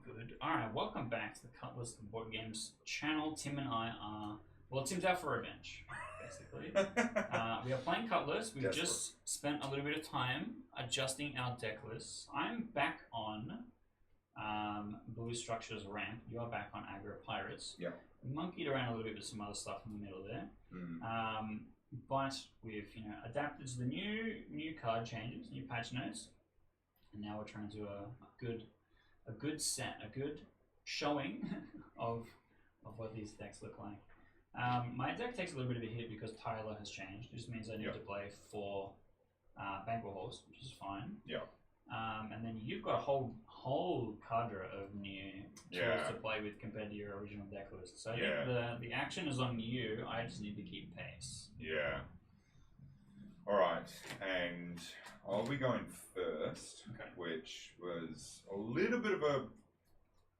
Good. Alright, welcome back to the Cutlass Board Games channel. Tim and I are... Well, Tim's out for revenge, basically. We are playing Cutlass. We've just spent a little bit of time adjusting our deck lists. I'm back on Blue Structures ramp. You are back on Aggro Pirates. Yeah. We monkeyed around a little bit with some other stuff in the middle there. But we've adapted to the new card changes, new patch notes. And now we're trying to do a good set, a good showing of what these decks look like. My deck takes a little bit of a hit because Tyler has changed. It just means I need to play 4 Banquet Halls, which is fine. Yeah. And then you've got a whole cadre of new tools to play with compared to your original deck list. So I think the action is on you. I just need to keep pace. Yeah. All right, and I'll be going first, which was a little bit of a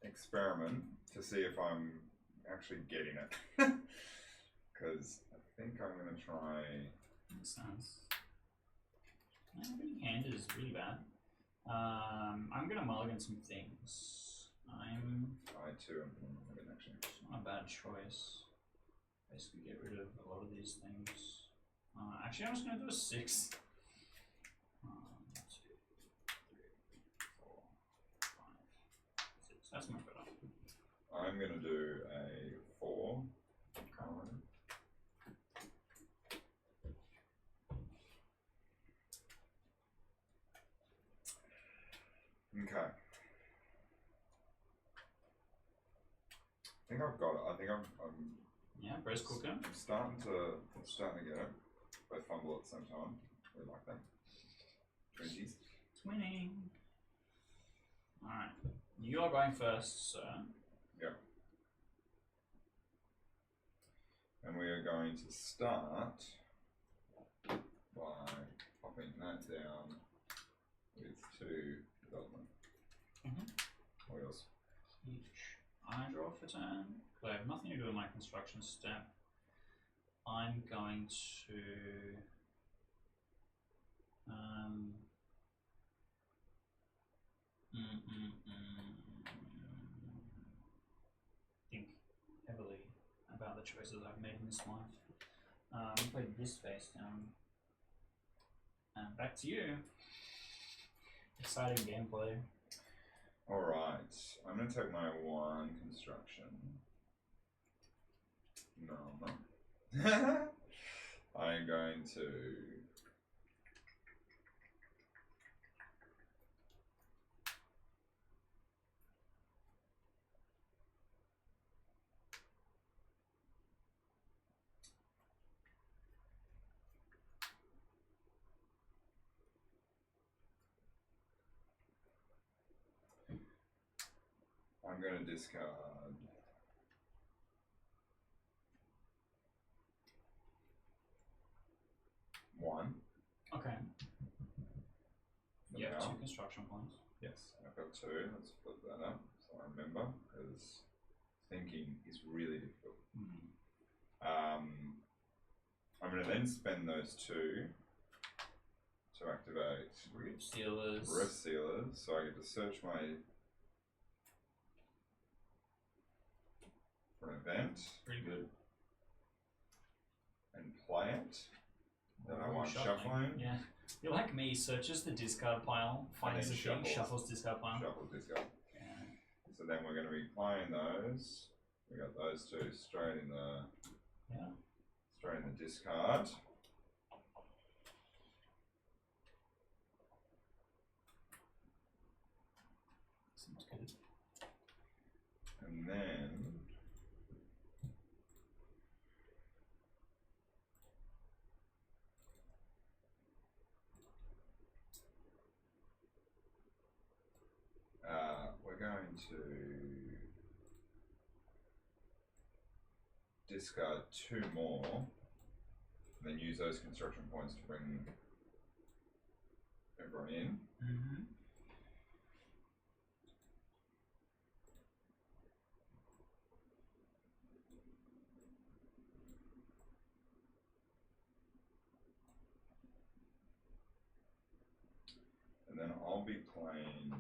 experiment to see if I'm actually getting it, because I think I'm going to try. Makes sense. My hand is really bad. I'm going to mulligan some things. I too am going to mulligan actually. It's not a bad choice. Basically, get rid of a lot of these things. Actually, I'm just going to do a 6. 1, 2, 3, 4, 5, 6. That's much better. I'm going to do a 4. Okay. I think I've got it. I think I'm breast cooker. I'm starting to get it. Both fumble at the same time. We like that. 20s. Twinning. Alright. You are going first, sir. Yeah. And we are going to start by popping that down with 2 development. Wheels. I draw for turn. I have nothing to do with my construction step. I'm going to think heavily about the choices I've made in this life. Play this face down. Back to you. Exciting gameplay. Alright, I'm going to take my 1 construction. No, I'm not. I'm going to... I'm going to discard 1. Okay. You have now. 2 construction points. Yes, I've got 2. Let's flip that up so I remember, because thinking is really difficult. I'm going to then spend those 2 to activate Rift Sealers. So I get to search for an event. Pretty good. And play it. Then I want shuffling. Yeah. You're like me, searches the discard pile, finds the thing, shuffles discard pile. Shuffles discard. Yeah. So then we're going to be playing those. We got those 2 straight in the discard. Seems good. And then we're going to discard 2 more, and then use those construction points to bring everyone in. And then I'll be playing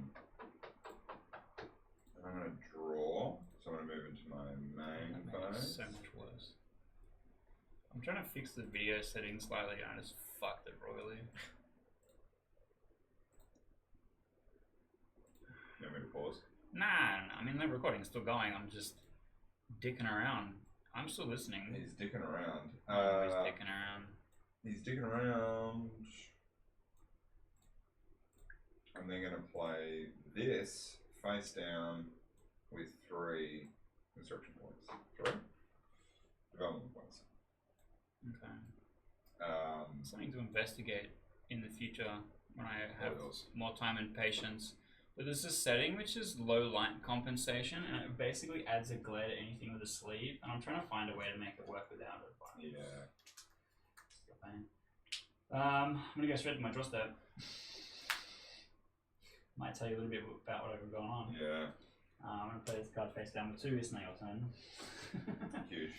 trying to fix the video settings slightly and I just fucked it royally. You want me to pause? Nah, I mean, the recording's still going. I'm just dicking around. I'm still listening. He's dicking around. He's dicking around. He's dicking around. I'm then going to play this face down with 3 construction points. 3 development points. Okay. Something to investigate in the future when I have more time and patience. But there's a setting which is low light compensation, and it basically adds a glare to anything with a sleeve. And I'm trying to find a way to make it work without it. But yeah. It's a pain. I'm gonna go straight to my draw step. Might tell you a little bit about whatever going on. Yeah. I'm gonna play this card face down with 2. It's not your turn. Huge.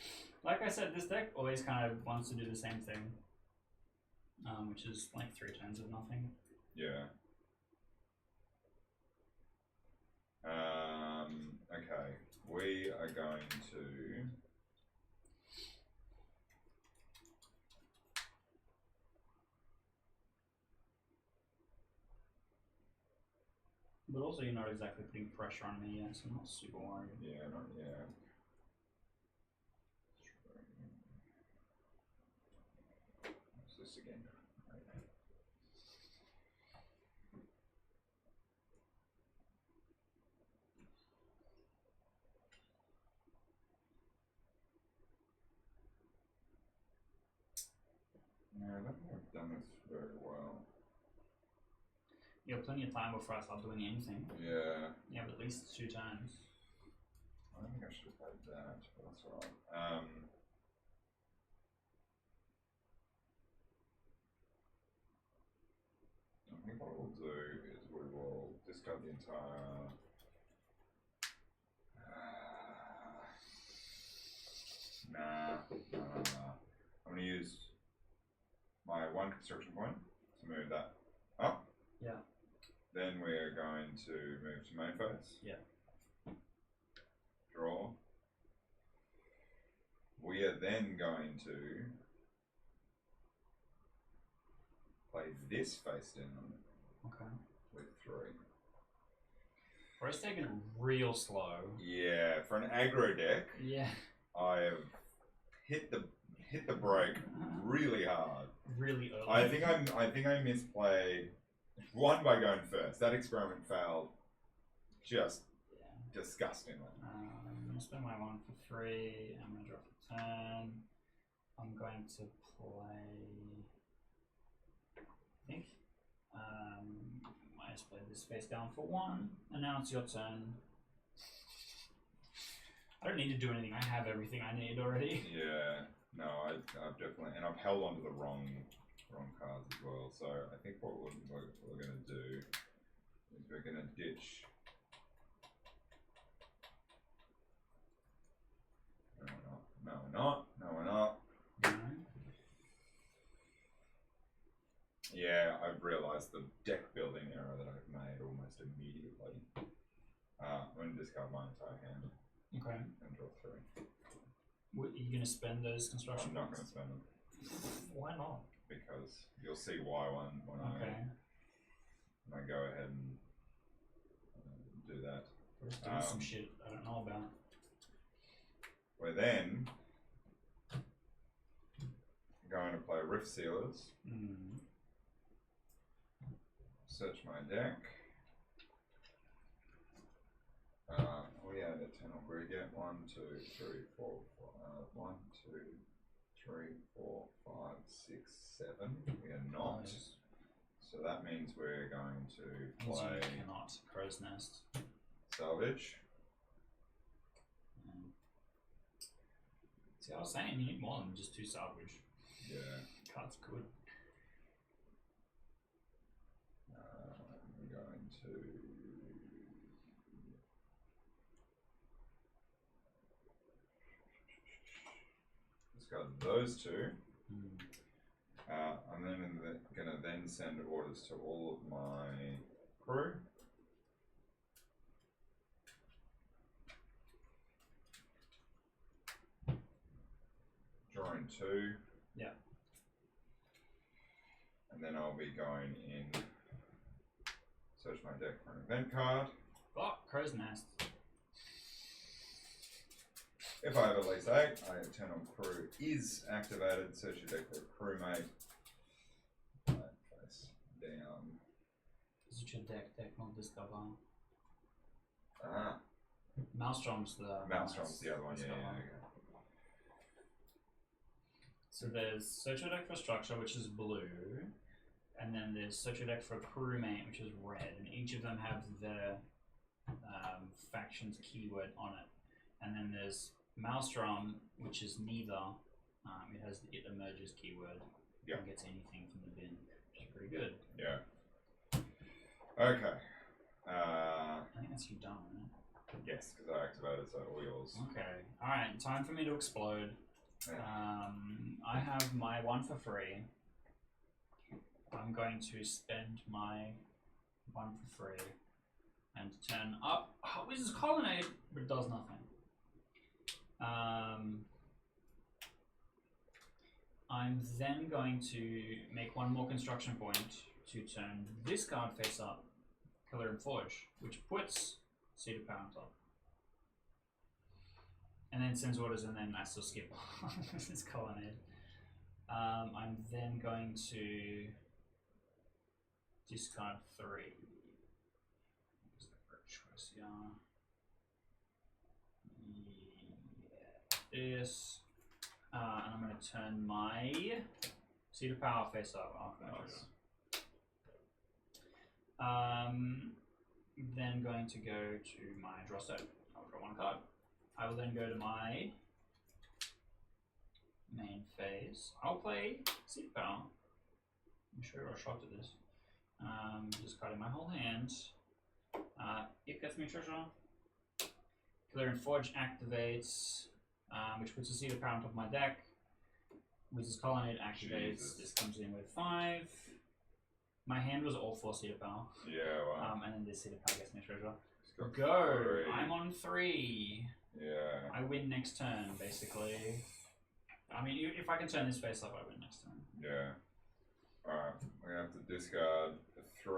Like I said, this deck always kind of wants to do the same thing, which is like 3 turns of nothing. Yeah. Okay. We are going to. But also, you're not exactly putting pressure on me yet, so I'm not super worried. Yeah, not yet. What's this again? Okay. No, I don't think I've done this very well. You have plenty of time before I start doing anything. Yeah. You have at least 2 turns. I don't think I should have played that, but that's alright. I think what we'll do is we will discard the entire. Nah. I'm going to use my 1 construction point to move that up. Yeah. Then we're going to move to main phase. Yeah. Draw. We are then going to play this face down. Okay. With 3. We're just taking it real slow. Yeah, for an aggro deck, Yeah. I have hit the brake really hard. Really early. I think I misplayed 1 by going first. That experiment failed just disgustingly. I'm going to spend my 1 for free. I'm going to drop a turn. I'm going to play. I think. I just played this face down for 1, and now it's your turn. I don't need to do anything. I have everything I need already. Yeah. No, I've definitely, and I've held onto the wrong cards as well. So I think what we're going to do is we're going to ditch. No, we're not. Yeah, I've realised the deck building error that I've made almost immediately. I'm going to discard my entire hand. Okay. And draw 3. What, are you going to spend those construction I'm not points? going to spend them. Why not? Because you'll see why when I go ahead and do that. We're just doing some shit I don't know about. We're then going to play Rift Sealers. Search my deck. We had a 10 or greater. 1, 2, 3, 4, 5. 1, 2, 3, 4, 5, 6, 7. We are not. Nice. So that means we're going to play. You cannot. Crow's Nest. Salvage. See, I was saying you need more than just 2 salvage. Yeah. Card's good. We're going to. Discard those 2. I'm then going to then send orders to all of my crew. Drawing 2. Yeah. And then I'll be going in. Search my deck for an event card. Oh, crow's nest. If I have at least 8, I Eternal Crew is activated. Search your deck for a crewmate. Right, face down. Search your deck, not discover. Ah. Maelstrom's the the other one, yeah, okay. So there's search your deck for structure, which is blue, and then there's search your deck for crewmate, which is red, and each of them have the faction's keyword on it. And then there's Maelstrom, which is neither. It has the it emerges keyword. Yeah. And gets anything from the bin, which is pretty good. Yeah. Okay. I think that's you done, right? Yes, because I activated, so all yours. Okay. Alright, time for me to explode. Yeah. I have my 1 for free. I'm going to spend my 1 for free and turn up. Oh, this is Colonnade, but it does nothing. I'm then going to make 1 more construction point to turn this card face up, Killer and Forge, which puts Seed of Power on top. And then sends orders, and then I still skip. This is Colonnade. I'm then going to discard 3. What's the correct choice here? Yeah, this. And I'm going to turn my Seed of Power face up. Then going to go to my draw set. I'll draw 1 card. I will then go to my main phase. I'll play Seed of Power. I'm sure I shot at this. Discarding my whole hand. It gets me treasure. Killer and Forge activates, which puts a Seed of Power on top of my deck. Wizard's Colonnade activates. Jesus. This comes in with 5. My hand was all 4 Seed of Power. Yeah, wow. And then this Seed of Power gets me treasure. Got Go! 3. I'm on 3. Yeah. I win next turn, basically. I mean, if I can turn this face up, I win next turn. Yeah. Alright, we're going to have to discard the 3.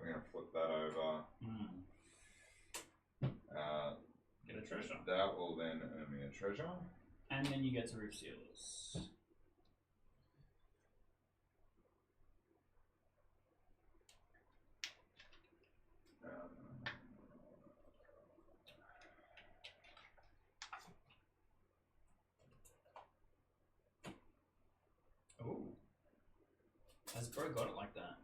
We're going to flip that over. Get a treasure. That will then earn me a treasure. And then you get to Roof Sealers. Oh. Has Bro got it like that?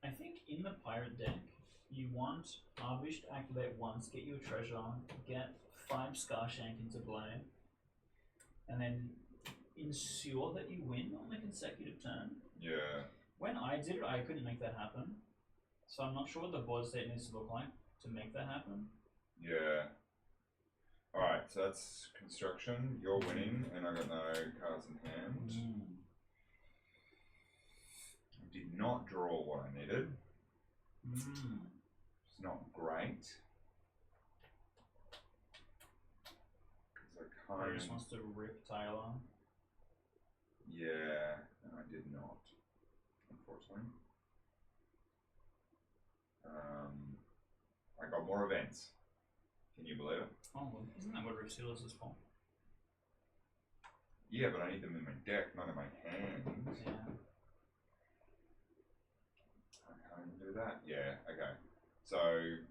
I think in the pirate deck, you want Arbish to activate once, get you a treasure, get 5 Scarshank into play, and then ensure that you win on the consecutive turn. Yeah. When I did it, I couldn't make that happen. So I'm not sure what the board state needs to look like to make that happen. Yeah. Alright, so that's construction. You're winning, and I got no cards in hand. I did not draw what I needed. It's not great. Because I He just wants to rip Taylor. Yeah, and I did not, unfortunately. I got more events. Can you believe it? Oh, well, isn't that what Roof Sealers is for? Yeah, but I need them in my deck, not in my hand. Yeah. I can't even do that. Yeah, okay. So,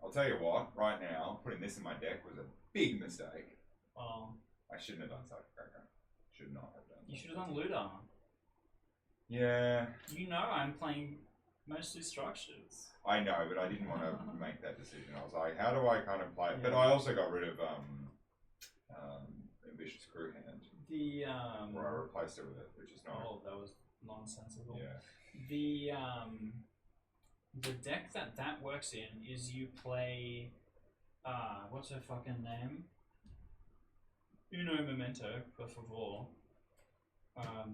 I'll tell you what, right now, putting this in my deck was a big mistake. Oh. I shouldn't have done Psychic Cracker. Should not have done. You should have done Looter. Yeah. You know I'm playing mostly structures. I know, but I didn't want to make that decision. I was like, how do I kind of play it? Yeah. But I also got rid of Ambitious Crew Hand, where I replaced it with it, which is not. Oh, that was nonsensical. Yeah. The deck that works in is you play, what's her fucking name? Uno Memento, per favor.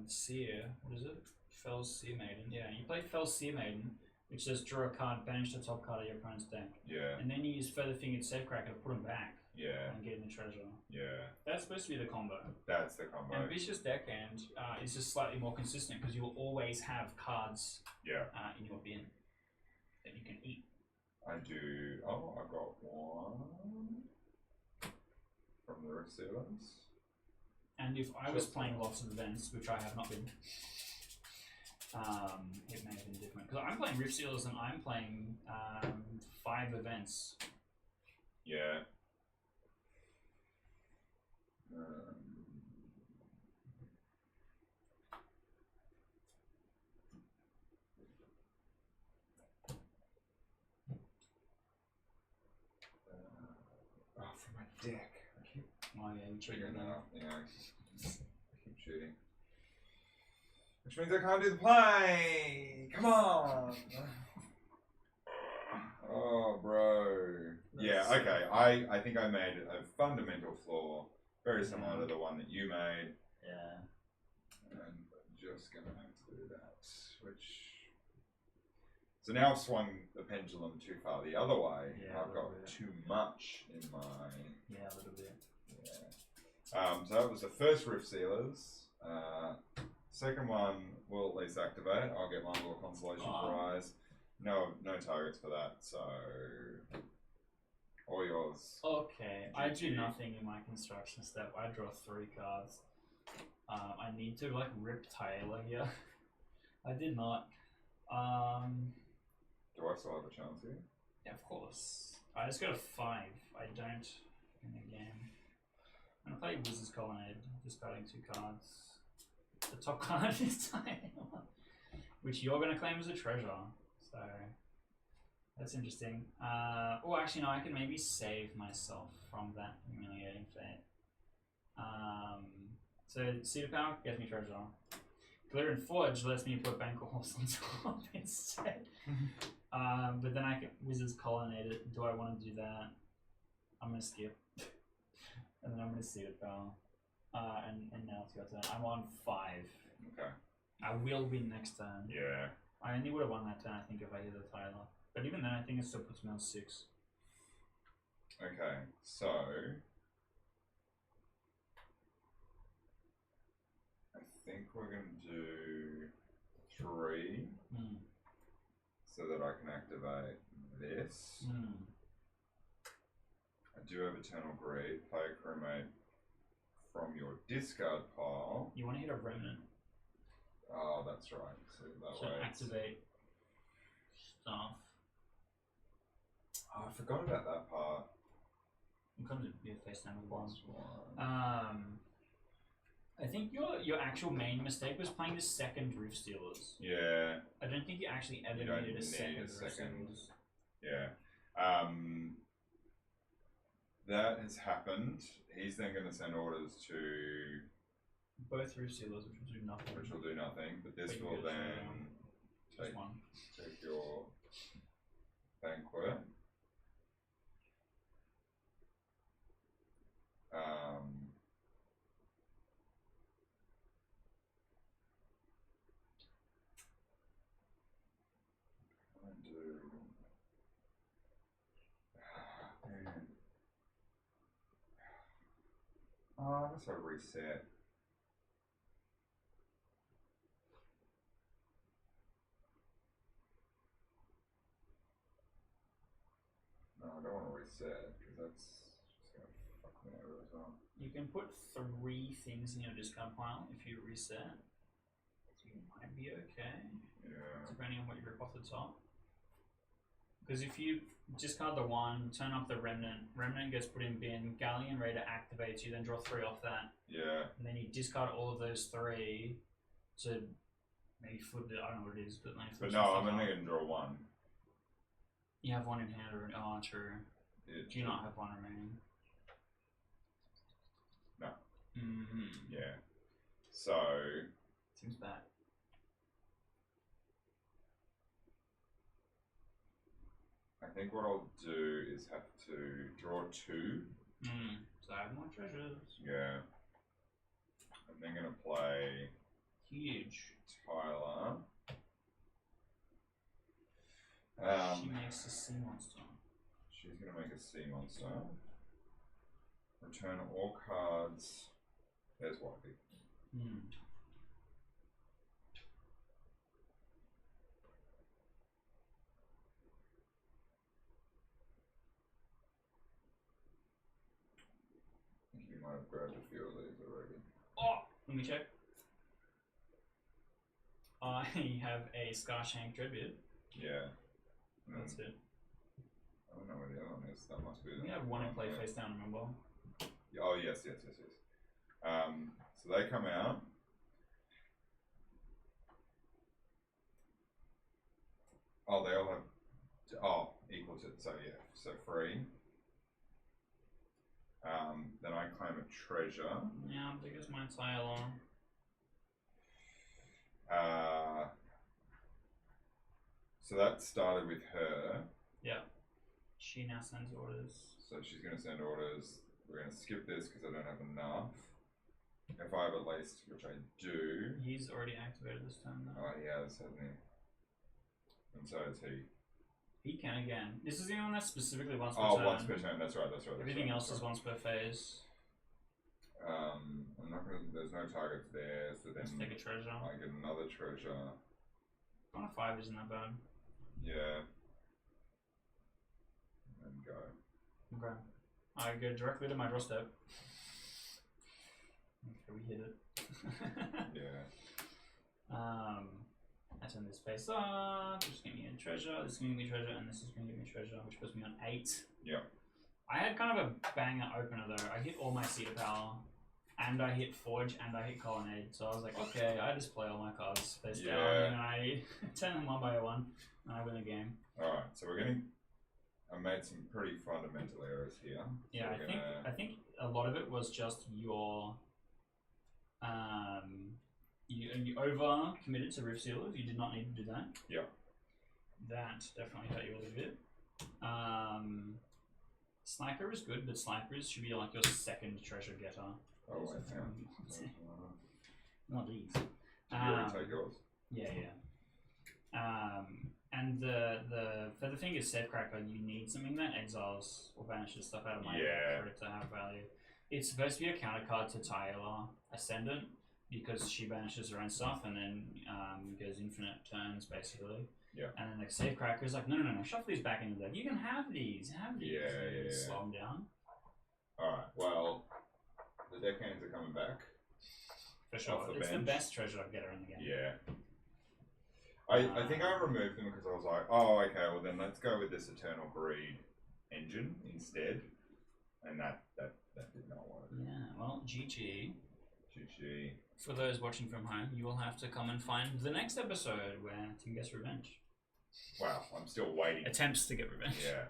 Seer, what is it? Fell's Seer Maiden. Yeah, you play Fell's Seer Maiden, which says draw a card, banish the top card of your opponent's deck. Yeah. And then you use Feather Fingered Safecracker to put them back. Yeah. and getting the treasure. Yeah. That's supposed to be the combo. That's the combo. And Vicious Deckhand is just slightly more consistent because you'll always have cards in your bin that you can eat. I do. Oh, I got one from the Rift Sealers. And if I was playing lots of events, which I have not been, it may have been different. Because I'm playing Rift Sealers and I'm playing 5 events. Yeah. For my deck. I keep You figuring that out. Yeah, I keep shooting. Which means I can't do the play! Come on! Oh, bro. Yeah, okay. I think I made a fundamental flaw, very similar to the one that you made. Yeah. And I'm just going to have to do that. So now I've swung the pendulum too far the other way. Yeah, I've got too much in my... Yeah, a little bit. Yeah. So that was the first Rift Sealers. Second one will at least activate. I'll get my little consolation prize. No targets for that, so all yours. Okay, I do nothing in my construction step. I draw 3 cards. I need to like rip Taylor here. I did not. Do I still have a chance here? Yeah, of course. I just got a 5. I don't in the game. I'm gonna play Wizard's Colonnade, discarding 2 cards. The top card is Taylor, which you're gonna claim as a treasure. So that's interesting. Oh, actually, no, I can maybe save myself from that humiliating fate. So Cedar Power gets me treasure. Glitter and Forge lets me put Banker Horse on top instead. But then I can Wizard's Colonnade it. Do I want to do that? I'm gonna skip. And then I'm gonna Cedar Power. And now it's your turn. I'm on 5. Okay. I will win next turn. Yeah. I only would have won that turn, I think, if I hit the Tyler. But even then, I think it still puts me on 6. Okay, so I think we're going to do 3 so that I can activate this. I do have Eternal Greed. Play a crewmate from your discard pile. You want to hit a Remnant. Oh, that's right. So that way activate stuff. Oh, I forgot about that part. It comes with your face down with one. One. I think your actual main mistake was playing the second Roof Stealers. Yeah. I don't think you actually ever needed a second Roof Stealers. Yeah. That has happened. He's then going to send orders to both Roof Stealers, which will do nothing. Which will do nothing, but this will then take your banquet. I guess I reset. No, I don't want to reset because that's just going to fuck me over as well. You can put 3 things in your discard pile if you reset. So you might be okay. Yeah. Depending on what you rip off the top. Because if you discard the 1, turn off the Remnant gets put in bin, Galleon Raider activates, you then draw 3 off that. Yeah. And then you discard all of those 3 to maybe flip it, I don't know what it is, but like But no, I'm only going to draw 1. You have 1 in hand, or oh, true. Do you not have 1 remaining? No. Yeah. So. Seems bad. I think what I'll do is have to draw 2. So I have more treasures. Yeah. I'm then going to play. Huge. Tyler. She makes a sea monster. She's going to make a sea monster. Return all cards. There's Whitey. I think you might have grabbed a few of these already. Oh, let me check. I have a Scarshank Dreadbeard. Yeah. That's it. I don't know where the other one is. That must be the We have one in play face down, remember? Oh, yes. So they come out. Oh, they all have... equal to... So, yeah. So, 3. Then I claim a treasure. Yeah, big as my Tyler. So that started with her. Yeah. She now sends orders. So she's going to send orders. We're going to skip this because I don't have enough. If I have at least, which I do. He's already activated this turn though. Oh, he has, hasn't he? And so is he. He can again. This is the only one that's specifically once per Oh, turn. once per turn. That's right. Everything else is once per phase. I'm not going to... There's no targets there, so then... Let's take a treasure. I get another treasure. 1 of 5 isn't that bad. Yeah. And go. Okay. I go directly to my doorstep. Okay, we hit it. Yeah. I turn this face up, just give me a treasure, this is going to give me treasure, and this is going to give me treasure, which puts me on 8. Yeah. I had kind of a banger opener though. I hit all my Cedar Power, and I hit Forge, and I hit Colonnade, so I was like, okay, I just play all my cards face down, and I turn them 1 by 1, and I win the game. Alright, so we're getting... I made some pretty fundamental errors here. Yeah, so I think a lot of it was just your you over committed to Rift Sealers. You did not need to do that. Yeah. That definitely hurt you a little bit. Sniper is good, but snipers should be like your second treasure getter. Oh, I found. Not these. Did you already take yours? Yeah. And the thing is, Safecracker, you need something that exiles or banishes stuff out of my deck for it to have value. It's supposed to be a counter card to Tyler Ascendant because she banishes her own stuff and then goes infinite turns basically. Yeah. And then the Safecracker is like, no, shuffle these back into the deck. You can have these, Yeah. Slow them down. Alright, well, the deckhands are coming back. For sure. It's the best treasure getter in the game. Yeah. I think I removed them because I was like, oh, okay, well then let's go with this Eternal Greed engine instead. And that did not work. Yeah, well, GG. GG. For those watching from home, you will have to come and find the next episode where Tim gets revenge. Wow, I'm still waiting. Attempts to get revenge. Yeah.